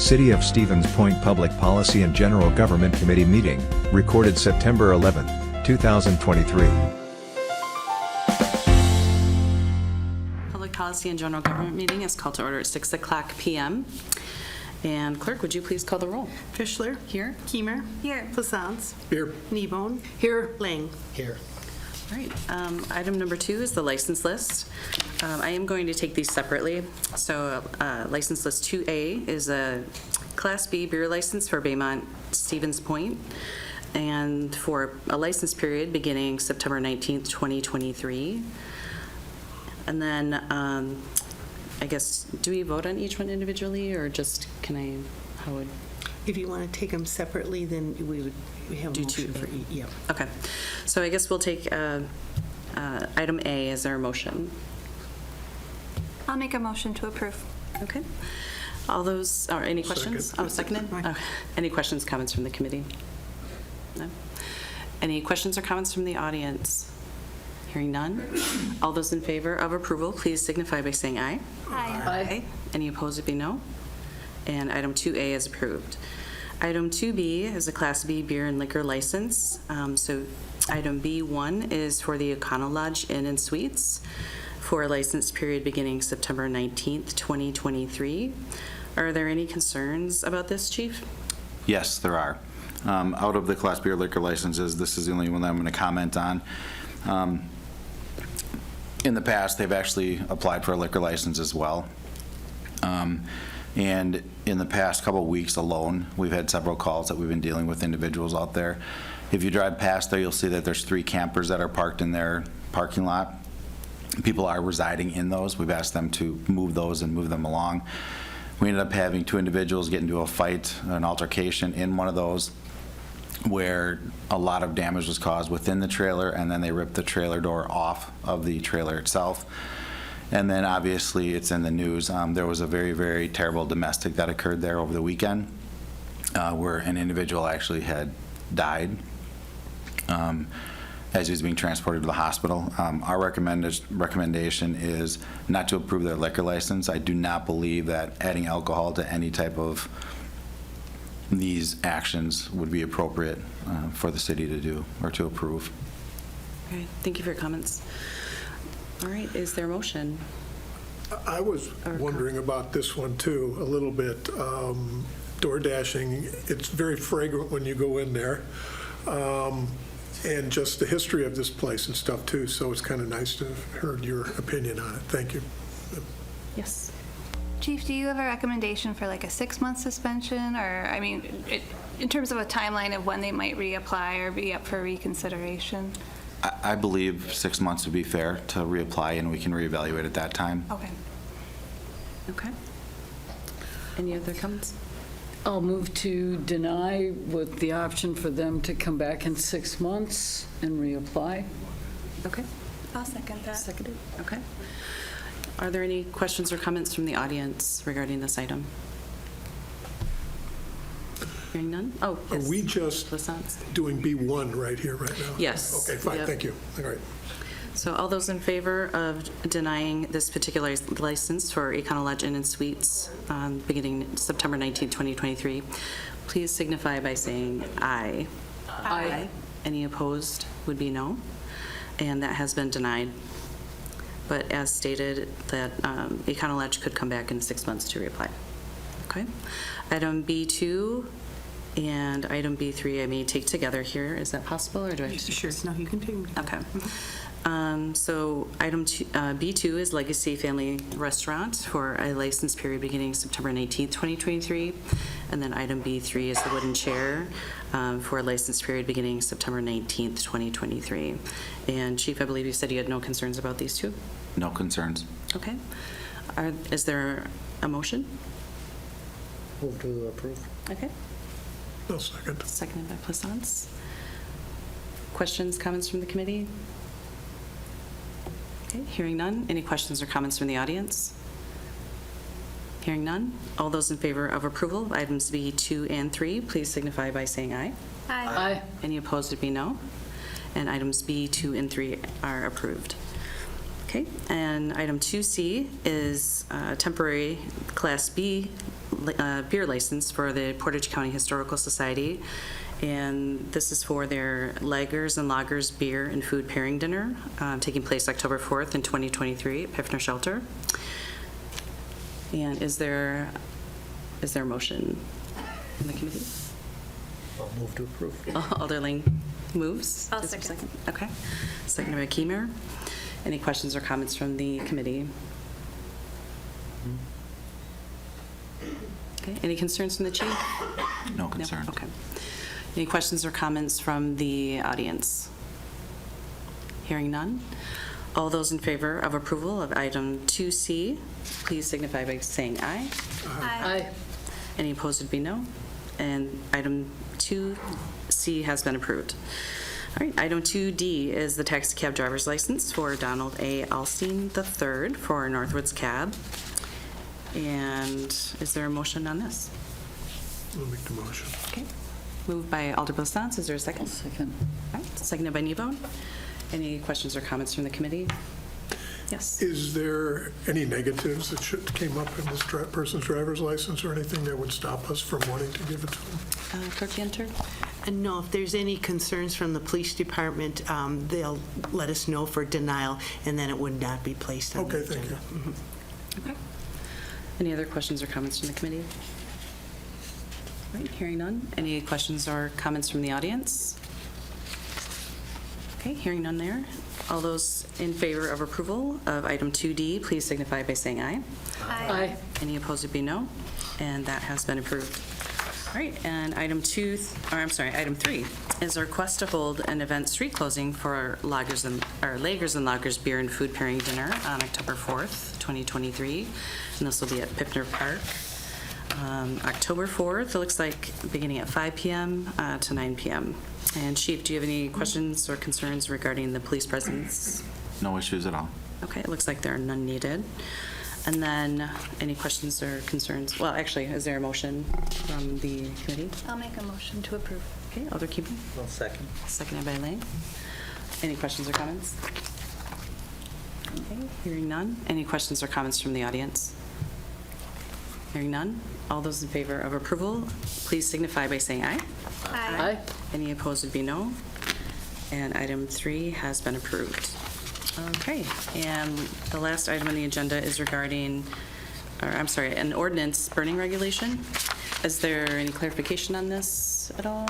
City of Stevens Point Public Policy and General Government Committee meeting, recorded September 11, 2023. Public Policy and General Government meeting is called to order at 6 o'clock p.m. And clerk, would you please call the roll? Fischler. Here. Kiemer. Here. Plassance. Here. Kneebone. Here. Lang. Here. All right. Item number 2 is the license list. I am going to take these separately. So license list 2A is a Class B beer license for Baymont Stevens Point, and for a license period beginning September 19th, 2023. And then I guess, do we vote on each one individually, or just how would? If you want to take them separately, then we have a Do motion two. for each. Yeah. Okay. So I guess we'll take item A as our motion. I'll make a motion to approve. Okay. All those, or any questions? Second. Oh, seconded? Right. Okay. Any questions, comments from the committee? No? Any questions or comments from the audience? Hearing none. All those in favor of approval, please signify by saying aye. Aye. Any opposed would be no. And item 2A is approved. Item 2B is a Class B beer and liquor license. So item B1 is for the Econo Lodge Inn and Suites for a license period beginning September 19th, 2023. Are there any concerns about this, Chief? Yes, there are. Out of the Class B liquor licenses, this is the only one that I'm going to comment on. In the past, they've actually applied for a liquor license as well. And in the past couple of weeks alone, we've had several calls that we've been dealing with individuals out there. If you drive past there, you'll see that there's 3 campers that are parked in their parking lot. People are residing in those. We've asked them to move those and move them along. We ended up having 2 individuals get into a fight, an altercation in one of those, where a lot of damage was caused within the trailer, and then they ripped the trailer door off of the trailer itself. And then obviously it's in the news. There was a very, very terrible domestic that occurred there over the weekend, where an individual actually had died as he was being transported to the hospital. Our recommendation is not to approve their liquor license. I do not believe that adding alcohol to any type of these actions would be appropriate for the city to do or to approve. Okay, thank you for your comments. All right, is there a motion? I was wondering about this one too, a little bit. Door dashing, it's very fragrant when you go in there. And just the history of this place and stuff too, so it's kind of nice to have heard your opinion on it. Thank you. Yes. Chief, do you have a recommendation for like a 6-month suspension, or I mean, in terms of a timeline of when they might reapply or be up for reconsideration? I believe 6 months would be fair to reapply, and we can reevaluate at that time. Okay. Okay. Any other comments? I'll move to deny with the option for them to come back in 6 months and reapply. Okay. I'll second that. Seconded. Okay. Are there any questions or comments from the audience regarding this item? Hearing none? Oh, Are yes. we just Plassance. doing B1 right here, right now? Yes. Okay, fine, Yep. thank you. All right. So all those in favor of denying this particular license for Econo Lodge Inn and Suites beginning September 19, 2023, please signify by saying aye. Aye. Any opposed would be no, and that has been denied. But as stated, that Econo Lodge could come back in 6 months to reapply. Okay. Item B2 and item B3 I may take together here. Is that possible, or do I have to? Sure. No, you can take them. Okay. So item B2 is Legacy Family Restaurant for a license period beginning September 19th, 2023. And then item B3 is the Wooden Chair for a license period beginning September 19th, 2023. And Chief, I believe you said you had no concerns about these two? No concerns. Okay. Is there a motion? Move to approve. Okay. No, second. Seconded by Plassance. Questions, comments from the committee? Okay, hearing none. Any questions or comments from the audience? Hearing none. All those in favor of approval of items B2 and 3, please signify by saying aye. Aye. Aye. Any opposed would be no. And items B2 and 3 are approved. Okay, and item 2C is temporary Class B beer license for the Portage County Historical Society. And this is for their Lagers and Lagers beer and food pairing dinner, taking place October 4th in 2023 at Piffner Shelter. And is there a motion in the committee? I'll move to approve. Alderling moves. I'll Is there a second. Okay. Seconded by Keimer. Any questions or comments from the committee? Okay. Any concerns from the chief? No concern. Okay. Any questions or comments from the audience? Hearing none. All those in favor of approval of item 2C, please signify by saying aye. Aye. Any opposed would be no. And item 2C has been approved. All right, item 2D is the taxi cab driver's license for Donald A. Alstein III for Northwoods Cab. And is there a motion on this? I'll make the motion. Okay. Moved by Alder Blastance. Is there a second? Second. All right, seconded by Nebo. Any questions or comments from the committee? Yes. Is there any negatives that came up in this person's driver's license or anything that would stop us from wanting to give it to them? Clerk Yenter? And no, if there's any concerns from the police department, they'll let us know for denial, and then it would not be placed on the Okay, agenda. thank you. Okay. Any other questions or comments from the committee? All right, hearing none. Any questions or comments from the audience? Okay, hearing none there. All those in favor of approval of item 2D, please signify by saying aye. Aye. Any opposed would be no, and that has been approved. All right, and item 3 is a request to hold an event street closing for Lagers and Lagers beer and food pairing dinner on October 4th, 2023, and this will be at Piffner Park. October 4th, it looks like beginning at 5 p.m. To 9 p.m. And Chief, do you have any questions or concerns regarding the police presence? No issues at all. Okay, it looks like there are none needed. And then, any questions or concerns? Well, actually, is there a motion from the committee? I'll make a motion to approve. Okay, Alder Keeper, I'll second. seconded by Lane. Any questions or comments? Okay, hearing none. Any questions or comments from the audience? Hearing none. All those in favor of approval, please signify by saying aye. Aye. Any opposed would be no. And item 3 has been approved. Okay, and the last item on the agenda is regarding, an ordinance burning regulation. Is there any clarification on this at all?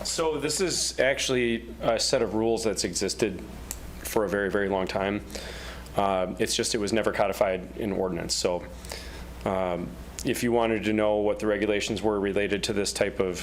So this is actually a set of rules that's existed for a very, very long time. It's just it was never codified in ordinance. So if you wanted to know what the regulations were related to this type of,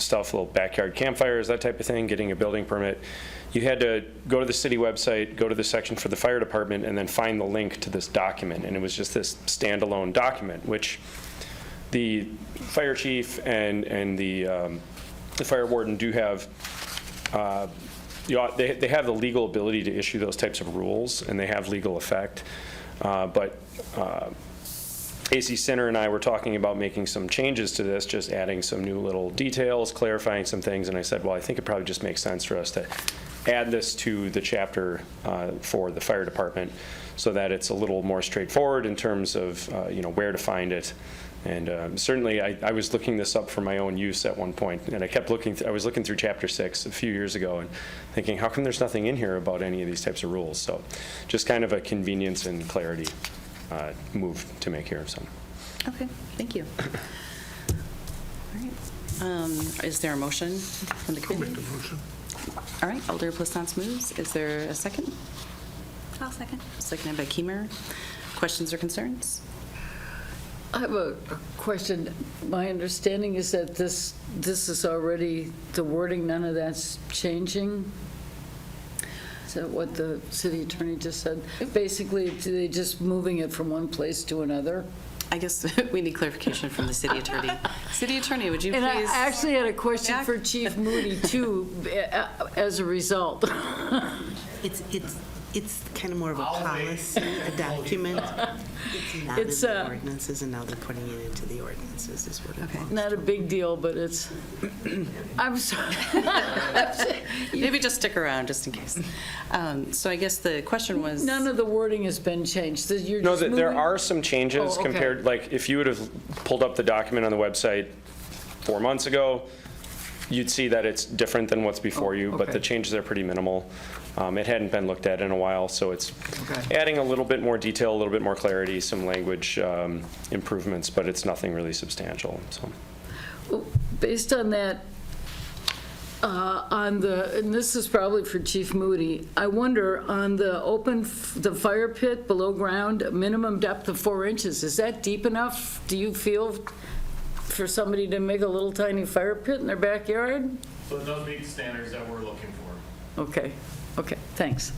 stuff, little backyard campfires, that type of thing, getting a building permit, you had to go to the city website, go to the section for the fire department, and then find the link to this document. And it was just this standalone document, which the fire chief and the fire warden do have. They have the legal ability to issue those types of rules, and they have legal effect. But AC Center and I were talking about making some changes to this, just adding some new little details, clarifying some things, and I said, well, I think it probably just makes sense for us to add this to the chapter for the fire department so that it's a little more straightforward in terms of where to find it. And certainly, I was looking this up for my own use at one point, and I kept looking. I was looking through Chapter 6 a few years ago and thinking, how come there's nothing in here about any of these types of rules? So just kind of a convenience and clarity move to make here. So. Okay, thank you. All right. Is there a motion from the I'll committee? make the motion. All right, Alder Plastance moves. Is there a second? I'll second. Seconded by Keimer. Questions or concerns? I have a question. My understanding is that this is already, the wording, none of that's changing? Is that what the city attorney just said? Basically, they just moving it from one place to another? I guess we need clarification from the city attorney. City attorney, would you And I please? actually had a question Yeah. for Chief Moody, too, as a result. It's It's kind of more of a policy, a document. It's not in It's, the ordinances, and now they're putting it into the ordinances, is what it was. Not a big deal, but it's, I'm sorry. Maybe just stick around, just in case. So I guess the question was. None of the wording has been changed. You're No, just there moving- are some changes Oh, okay. compared, like, if you would have pulled up the document on the website 4 months ago, you'd see that it's different than what's before Oh, you, but the okay. changes are pretty minimal. It hadn't been looked at in a while, so it's Okay. adding a little bit more detail, a little bit more clarity, some language improvements, but it's nothing really substantial, so. Well, based on that, and this is probably for Chief Moody, I wonder, on the the fire pit below ground, minimum depth of 4 inches, is that deep enough, do you feel, for somebody to make a little tiny fire pit in their backyard? So it does meet the standards that we're looking for. Okay, thanks.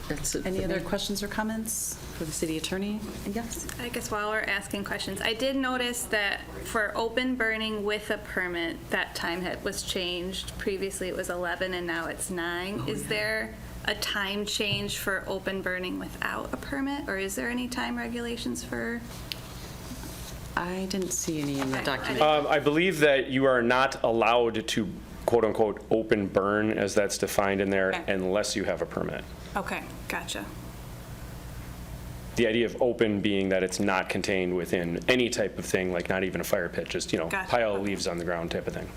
That's it. Any for other me. questions or comments for the city attorney? Yes? I guess while we're asking questions, I did notice that for open burning with a permit, that time was changed. Previously, it was 11, and now it's 9. Is there a time change for open burning without a permit, or is there any time regulations for? I didn't see any in the document. I believe that you are not allowed to quote-unquote "open burn," as that's defined in there, Okay. unless you have a permit. Okay, gotcha. The idea of open being that it's not contained within any type of thing, like not even a fire pit, just, Gotcha. pile of leaves on the ground type of thing.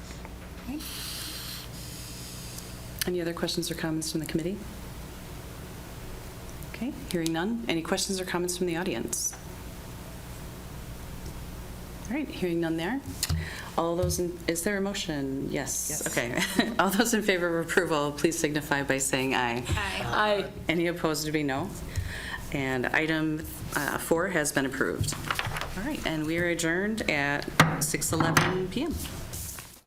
Any other questions or comments from the committee? Okay, hearing none. Any questions or comments from the audience? All right, hearing none there. All those, is there a motion? Yes. Okay. All those in favor of approval, please signify by saying aye. Aye. Any opposed to be no. And item 4 has been approved. All right, and we are adjourned at 6:11 PM.